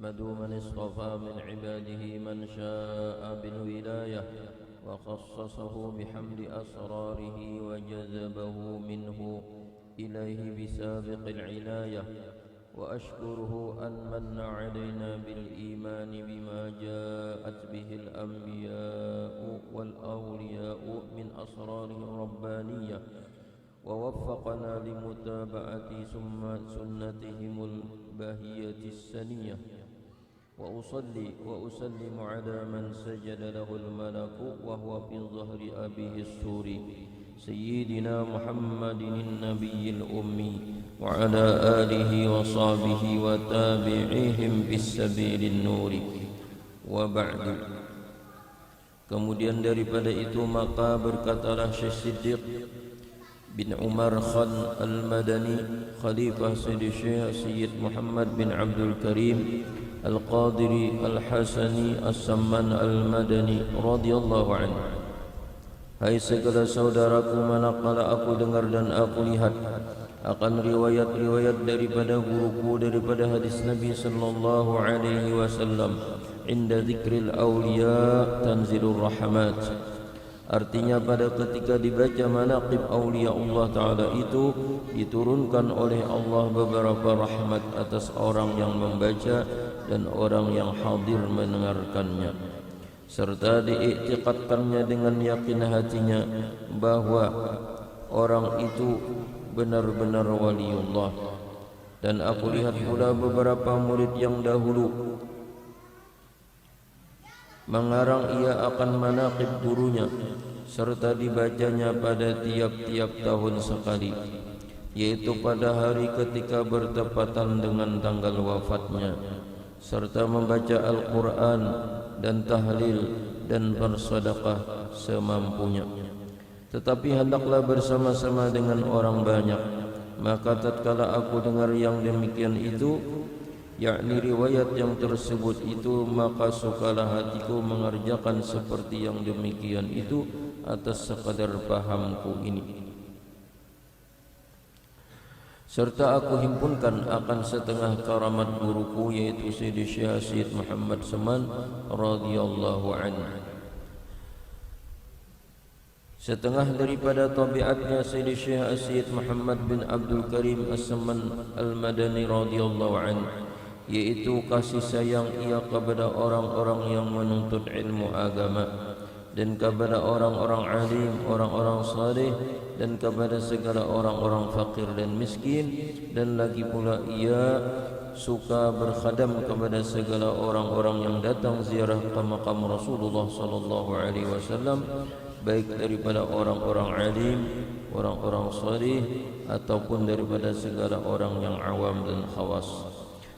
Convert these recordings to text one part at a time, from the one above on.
أحمد من اصطفى من عباده من شاء بالولاية وخصصه بحمل أسراره وجذبه منه إليه بسابق العناية وأشكره أن من علينا بالإيمان بما جاءت به الأنبياء والأولياء من أسراره الربانية ووفقنا لمتابعة سنتهم الباهية السنية وأصلي وأسلم على من سجد له الملك وهو في ظهر أبيه السور سيدنا محمد النبي الأمي وعلى آله وصحبه وتابعيهم بالسبيل النور وبعد. Kemudian daripada itu maka berkatalah Syekh Siddiq bin Umar Khan Al-Madani Khalifah Syekh Muhammad bin Abdul Karim Al-Qadiri Al-Hasani As-Samman Al-Madani radhiyallahu anhu. Hai segala saudaraku, manakala aku dengar dan aku lihat akan riwayat-riwayat daripada guruku daripada hadis Nabi sallallahu alaihi wasallam, inda zikril awliya tanzilur rahmat. Artinya pada ketika dibaca manaqib awliya Allah Ta'ala itu diturunkan oleh Allah beberapa rahmat atas orang yang membaca dan orang yang hadir mendengarkannya, serta diiktikadkannya dengan yakin hatinya bahwa orang itu benar-benar waliullah. Dan aku lihat pula beberapa murid yang dahulu mengarang ia akan manaqib gurunya serta dibacanya pada tiap-tiap tahun sekali, yaitu pada hari ketika bertepatan dengan tanggal wafatnya, serta membaca Al-Quran dan tahlil dan bersedekah semampunya. Tetapi hendaklah bersama-sama dengan orang banyak. Maka tatkala aku dengar yang demikian itu, yakni riwayat yang tersebut itu, maka sukalah hatiku mengerjakan seperti yang demikian itu atas sekadar pahamku ini. Serta aku himpunkan akan setengah karamat guruku, yaitu Sayyidi Syekh Muhammad Saman radhiyallahu anhu. Setengah daripada tabiatnya Sayyidi Syekh Muhammad bin Abdul Karim As-Saman Al-Madani radhiyallahu anhu, yaitu kasih sayang ia kepada orang-orang yang menuntut ilmu agama dan kepada orang-orang alim, orang-orang saleh, dan kepada segala orang-orang fakir dan miskin. Dan lagi pula ia suka berkhadam kepada segala orang-orang yang datang ziarah ke makam Rasulullah sallallahu alaihi wasallam, baik daripada orang-orang alim, orang-orang saleh, ataupun daripada segala orang yang awam dan khawas.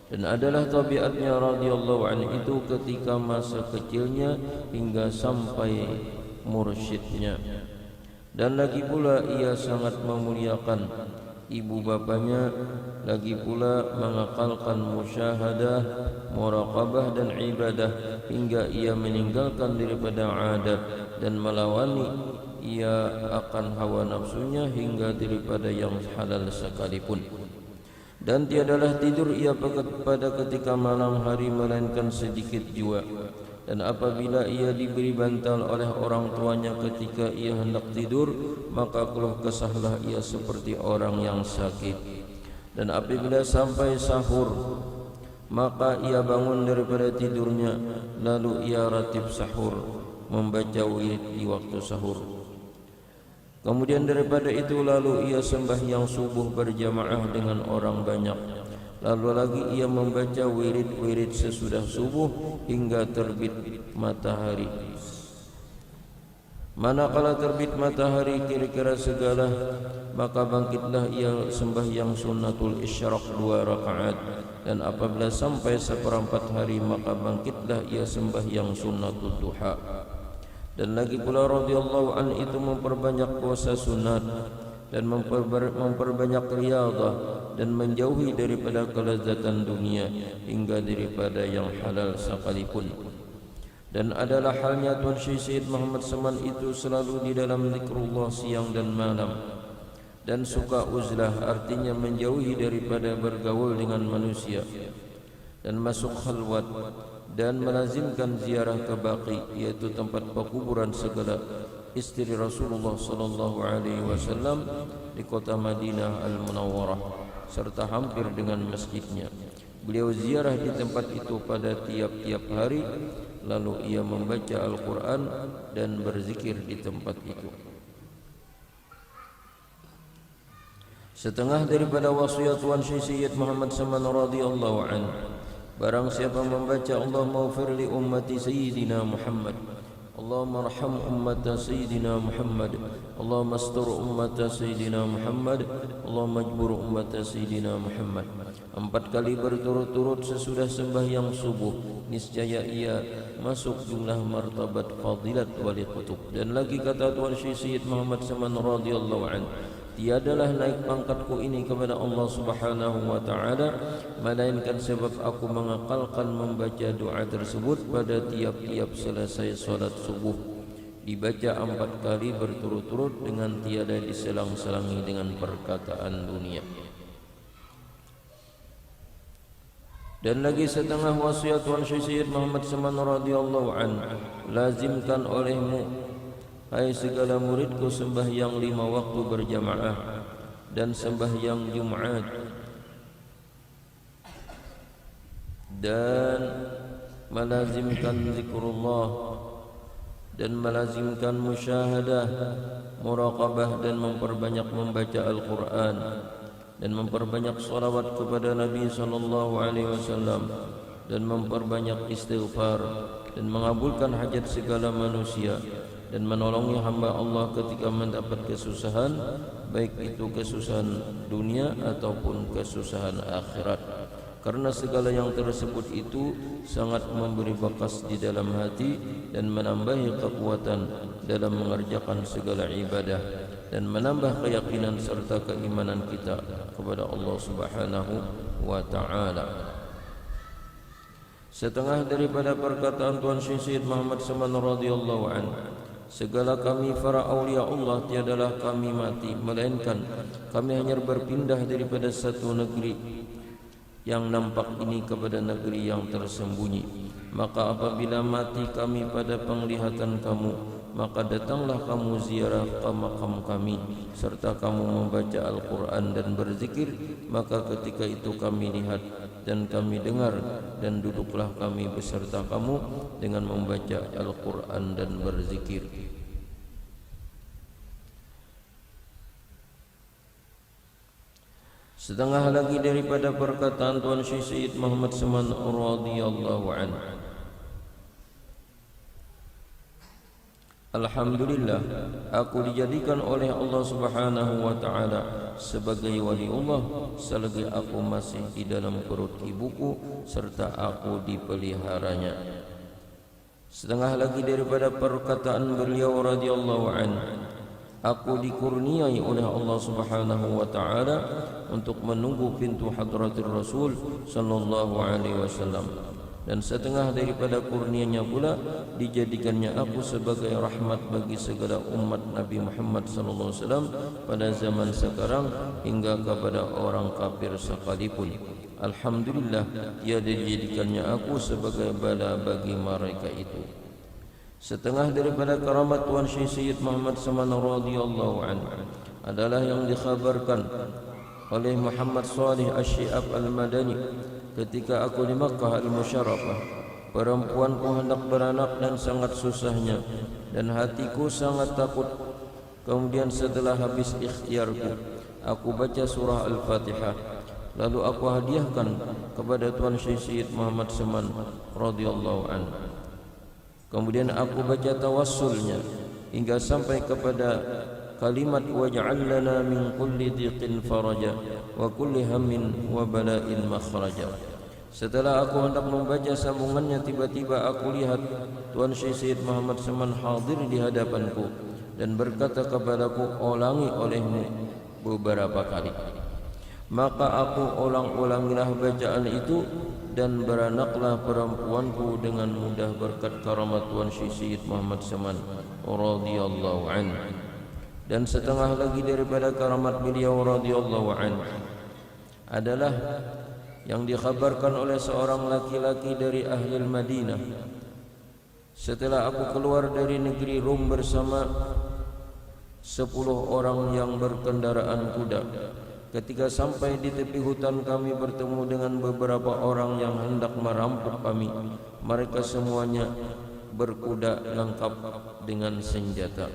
Dan adalah tabiatnya radhiyallahu anhu itu ketika masa kecilnya hingga sampai mursyidnya. Dan lagi pula ia sangat memuliakan ibu bapanya, lagi pula mengakalkan musyahadah, muraqabah dan ibadah, hingga ia meninggalkan daripada adat dan melawani ia akan hawa nafsunya hingga daripada yang halal sekalipun. Dan tiadalah tidur ia pada ketika malam hari melainkan sedikit jua. Dan apabila ia diberi bantal oleh orang tuanya ketika ia hendak tidur, maka keluh kesahlah ia seperti orang yang sakit. Dan apabila sampai sahur, maka ia bangun daripada tidurnya, lalu ia ratib sahur, membaca wirid di waktu sahur. Kemudian daripada itu lalu ia sembahyang subuh berjamaah dengan orang banyak. Lalu lagi ia membaca wirid-wirid sesudah subuh hingga terbit matahari. Manakala terbit matahari kira-kira segala, maka bangkitlah ia sembahyang sunnatul isyraq 2 rakaat. Dan apabila sampai seperempat hari, maka bangkitlah ia sembahyang sunnatul duha. Dan lagi pula radhiyallahu an itu memperbanyak puasa sunat dan memperbanyak riyadhah dan menjauhi daripada kelezatan dunia hingga daripada yang halal sekalipun. Dan adalah halnya Tuan Syekh Muhammad Saman itu selalu di dalam zikrullah siang dan malam, dan suka uzlah, artinya menjauhi daripada bergaul dengan manusia. dan masuk khalwat dan melazimkan ziarah ke Baqi, yaitu tempat pekuburan segala istri Rasulullah sallallahu alaihi wasallam di kota Madinah Al-Munawwarah serta hampir dengan masjidnya. Beliau ziarah di tempat itu pada tiap-tiap hari, lalu ia membaca Al-Quran dan berzikir di tempat itu. Setengah daripada wasiat Tuan Syekh Sayyid Muhammad Saman radhiyallahu anhu, barang siapa membaca Allahumma ighfir li ummati Sayyidina Muhammad, Allahumma arham ummata Sayyidina Muhammad, Allahumma astur ummata Sayyidina Muhammad, Allahumma ajbur ummata Sayyidina Muhammad, 4 kali berturut-turut sesudah sembahyang subuh, niscaya ia masuk jumlah martabat fadilat wali qutub. Dan lagi kata Tuan Syekh Sayyid Muhammad Saman radhiyallahu anhu, tiadalah naik pangkatku ini kepada Allah Subhanahu wa taala melainkan sebab aku mengakalkan membaca doa tersebut pada tiap-tiap selesai salat subuh, dibaca 4 kali berturut-turut dengan tiada diselang-selangi dengan perkataan dunia. Dan lagi setengah wasiat Tuan Syekh Sayyid Muhammad Saman radhiyallahu anhu, lazimkan olehmu hai segala muridku sembahyang 5 waktu berjamaah dan sembahyang Jumat, dan melazimkan zikrullah dan melazimkan musyahadah, muraqabah dan memperbanyak membaca Al-Quran dan memperbanyak salawat kepada Nabi sallallahu alaihi wasallam dan memperbanyak istighfar dan mengabulkan hajat segala manusia dan menolongi hamba Allah ketika mendapat kesusahan, baik itu kesusahan dunia ataupun kesusahan akhirat. Karena segala yang tersebut itu sangat memberi bekas di dalam hati dan menambahi kekuatan dalam mengerjakan segala ibadah dan menambah keyakinan serta keimanan kita kepada Allah Subhanahu wa taala. Setengah daripada perkataan Tuan Syekh Sayyid Muhammad Saman radhiyallahu anhu, segala kami para awliya Allah tiadalah kami mati, melainkan kami hanya berpindah daripada satu negeri yang nampak ini kepada negeri yang tersembunyi. Maka apabila mati kami pada penglihatan kamu, maka datanglah kamu ziarah ke makam kami serta kamu membaca Al-Quran dan berzikir. Maka ketika itu kami lihat dan kami dengar, dan duduklah kami beserta kamu dengan membaca Al-Quran dan berzikir. Setengah lagi daripada perkataan Tuan Syekh Sayyid Muhammad Saman radhiyallahu anhu, alhamdulillah, aku dijadikan oleh Allah Subhanahu wa taala sebagai wali Allah selagi aku masih di dalam perut ibuku serta aku dipeliharanya. Setengah lagi daripada perkataan beliau radhiyallahu anhu, aku dikurniai oleh Allah Subhanahu wa taala untuk menunggu pintu hadratir Rasul sallallahu alaihi wasallam. Dan setengah daripada kurnianya pula dijadikannya aku sebagai rahmat bagi segala umat Nabi Muhammad sallallahu alaihi wasallam pada zaman sekarang hingga kepada orang kafir sekalipun. Alhamdulillah, ia dijadikannya aku sebagai bala bagi mereka itu. Setengah daripada karamat Tuan Syekh Sayyid Muhammad Saman radhiyallahu anhu adalah yang dikhabarkan oleh Muhammad Salih Asy-Syihab Al-Madani ketika aku di Makkah Al-Musyarrafah. Perempuanku hendak beranak dan sangat susahnya, dan hatiku sangat takut. Kemudian setelah habis ikhtiarku, aku baca surah Al-Fatihah, lalu aku hadiahkan kepada Tuan Syekh Sayyid Muhammad Saman radhiyallahu anhu. Kemudian aku baca tawassulnya hingga sampai kepada kalimat waj'al lana min kulli dhiqin faraja wa kulli hammin wa bala'in makhraja. Setelah aku hendak membaca sambungannya, tiba-tiba aku lihat Tuan Syekh Sayyid Muhammad Saman hadir di hadapanku dan berkata kepadaku, ulangi olehmu beberapa kali. Maka aku ulang-ulangilah bacaan itu, dan beranaklah perempuanku dengan mudah berkat karamat Tuan Syekh Sayyid Muhammad Saman radhiyallahu anhu. Dan setengah lagi daripada karamat beliau radhiyallahu anhu adalah yang dikhabarkan oleh seorang laki-laki dari ahli Madinah. Setelah aku keluar dari negeri Rum bersama 10 orang yang berkendaraan kuda, ketika sampai di tepi hutan kami bertemu dengan beberapa orang yang hendak merampok kami. Mereka semuanya berkuda lengkap dengan senjata.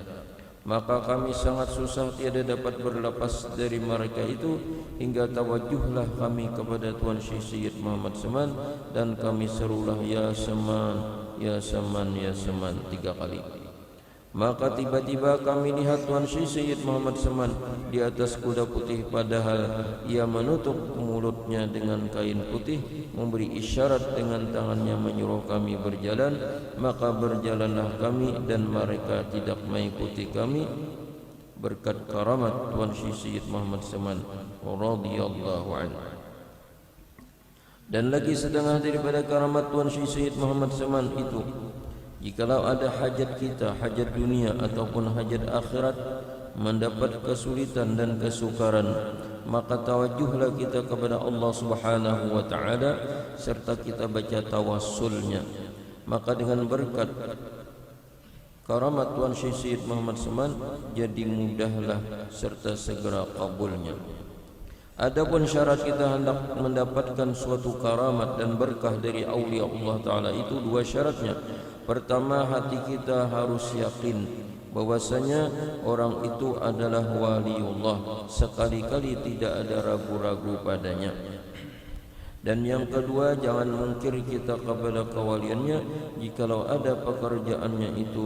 Maka kami sangat susah tiada dapat berlepas dari mereka itu, hingga tawajuhlah kami kepada Tuan Syekh Sayyid Muhammad Saman, dan kami serulah ya Saman, ya Saman, ya Saman 3 kali. Maka tiba-tiba kami lihat Tuan Syekh Sayyid Muhammad Saman di atas kuda putih, padahal ia menutup mulutnya dengan kain putih, memberi isyarat dengan tangannya menyuruh kami berjalan. Maka berjalanlah kami dan mereka tidak mengikuti kami berkat karamat Tuan Syekh Sayyid Muhammad Saman radhiyallahu anhu. Dan lagi setengah daripada karamat Tuan Syekh Sayyid Muhammad Saman itu, jikalau ada hajat kita, hajat dunia ataupun hajat akhirat, mendapat kesulitan dan kesukaran, maka tawajuhlah kita kepada Allah Subhanahu wa taala serta kita baca tawassulnya. Maka dengan berkat karamat Tuan Syekh Sayyid Muhammad Saman, jadi mudahlah serta segera kabulnya. Adapun syarat kita hendak mendapatkan suatu karamat dan berkah dari aulia Allah Ta'ala itu 2 syaratnya. Pertama, hati kita harus yakin bahwasanya orang itu adalah waliullah, sekali-kali tidak ada ragu-ragu padanya. Dan yang kedua, jangan mungkir kita kepada kewaliannya jikalau ada pekerjaannya itu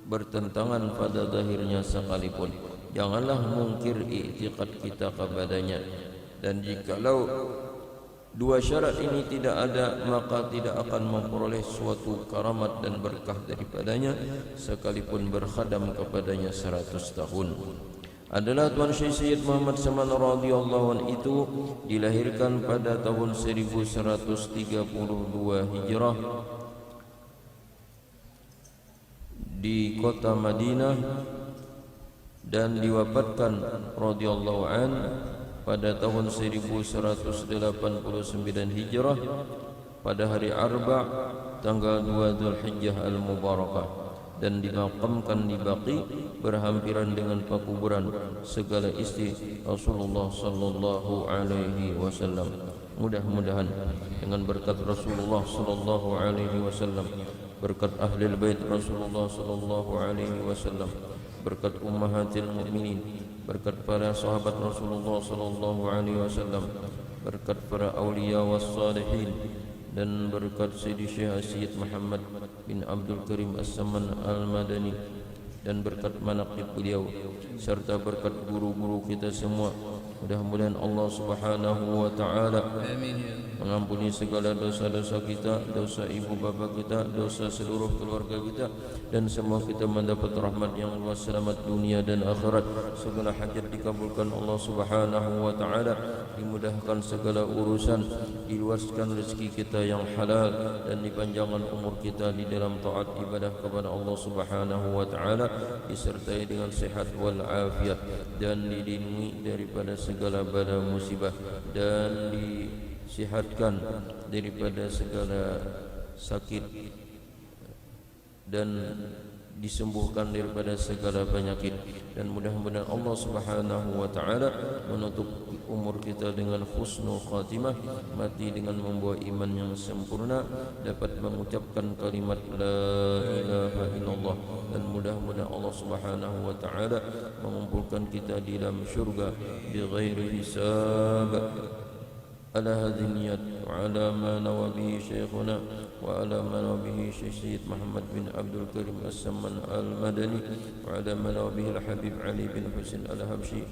bertentangan pada zahirnya sekalipun. Janganlah mungkir i'tiqad kita kepadanya. Dan jikalau 2 syarat ini tidak ada, maka tidak akan memperoleh suatu karamat dan berkah daripadanya sekalipun berkhadam kepadanya 100 tahun. Adalah Tuan Syekh Sayyid Muhammad Saman radhiyallahu anhu itu dilahirkan pada tahun 1132 Hijrah di kota Madinah, dan diwafatkan radhiyallahu an pada tahun 1189 Hijrah pada hari Arba' tanggal 2 Dzulhijjah al-Mubarakah, dan dimakamkan di Baqi berhampiran dengan pekuburan segala istri Rasulullah sallallahu alaihi wasallam. Mudah-mudahan dengan berkat Rasulullah sallallahu alaihi wasallam, berkat ahli bait Rasulullah sallallahu alaihi wasallam, berkat ummahatil mukminin, berkat para sahabat Rasulullah sallallahu alaihi wasallam, berkat para aulia was salihin, dan berkat Sayyidi Syekh Sayyid Muhammad bin Abdul Karim As-Saman Al-Madani, dan berkat manaqib beliau serta berkat guru-guru kita semua. Mudah-mudahan Allah Subhanahu wa taala mengampuni segala dosa-dosa kita, dosa ibu bapa kita, dosa seluruh keluarga kita, dan semua kita mendapat rahmat yang luas, selamat dunia dan akhirat. Segala hajat dikabulkan Allah Subhanahu wa taala, dimudahkan segala urusan, diluaskan rezeki kita yang halal, dan dipanjangkan umur kita di dalam taat ibadah kepada Allah Subhanahu wa taala, disertai dengan sehat wal afiat, dan dilindungi daripada segala bala musibah, dan disihatkan daripada segala sakit, dan disembuhkan daripada segala penyakit. Dan mudah-mudahan Allah Subhanahu wa taala menutup umur kita dengan husnul khatimah, mati dengan membawa iman yang sempurna, dapat mengucapkan kalimat la ilaha illallah, dan mudah-mudahan Allah Subhanahu wa taala mengumpulkan kita di dalam syurga bighairi hisab. Ala hadhihi niyat wa ala ma nawa bihi syekhuna wa ala ma nawa bihi Syekh Muhammad bin Abdul Karim As-Saman Al-Madani wa ala ma nawa bihi Al-Habib Ali bin Husain Al-Habsyi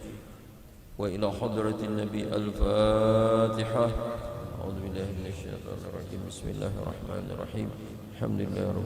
wa ila hadratin Nabi Al-Fatihah. A'udzu billahi minasy syaithanir rajim. Bismillahirrahmanirrahim. Alhamdulillah.